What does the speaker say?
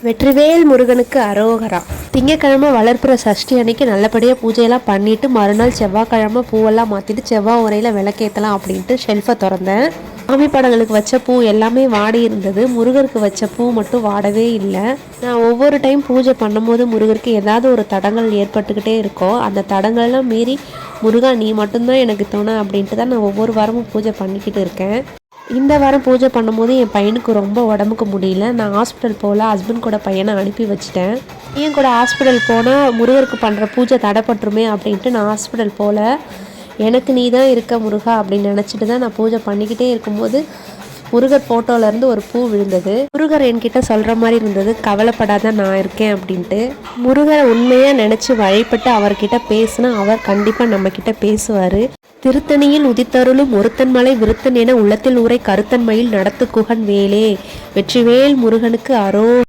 வெற்றிவேல் முருகனுக்கு அரோகரா. திங்கக்கிழமை வளர்ப்புற சஷ்டி அன்னைக்கு நல்லபடியாக பூஜையெல்லாம் பண்ணிவிட்டு மறுநாள் செவ்வாய்க்கிழமை பூவெல்லாம் மாற்றிட்டு செவ்வாய் உரையில் விளக்கேற்றலாம் அப்படின்ட்டு ஷெல்ஃபை திறந்தேன். சாமி படங்களுக்கு வச்ச பூ எல்லாமே வாடி இருந்தது. முருகருக்கு வச்ச பூ மட்டும் வாடவே இல்லை. நான் ஒவ்வொரு டைம் பூஜை பண்ணும்போது முருகருக்கு ஏதாவது ஒரு தடங்கள் ஏற்பட்டுக்கிட்டே இருக்கும். அந்த தடங்கள்லாம் மீறி முருகா நீ மட்டும்தான் எனக்கு துணை அப்படின்ட்டு தான் நான் ஒவ்வொரு வாரமும் பூஜை பண்ணிக்கிட்டு இருக்கேன். இந்த வாரம் பூஜை பண்ணும்போது என் பையனுக்கு ரொம்ப உடம்புக்கு முடியல. நான் ஹாஸ்பிட்டல் போகல, ஹஸ்பண்ட் கூட பையனை அனுப்பி வச்சுட்டேன். என் கூட ஹாஸ்பிட்டல் போனால் முருகருக்கு பண்ணுற பூஜை தடைப்பட்டுருமே அப்படின்ட்டு நான் ஹாஸ்பிட்டல் போகல. எனக்கு நீ தான் இருக்க முருகா அப்படின்னு நினச்சிட்டு தான் நான் பூஜை பண்ணிக்கிட்டே இருக்கும்போது முருகர் ஃபோட்டோலேருந்து ஒரு பூ விழுந்தது. முருகர் என்கிட்ட சொல்கிற மாதிரி இருந்தது, கவலைப்படாத நான் இருக்கேன் அப்படின்ட்டு. முருகரை உண்மையாக நினச்சி வழிபட்டு அவர்கிட்ட பேசினா அவர் கண்டிப்பாக நம்மக்கிட்ட பேசுவார். திருத்தணியில் உதித்தருளும் ஒருத்தன் மலை விருத்தன் என உள்ளத்தில் ஊரை கருத்தன்மையில் நடத்து குகன் வேலே. வெற்றிவேல் முருகனுக்கு அரோ.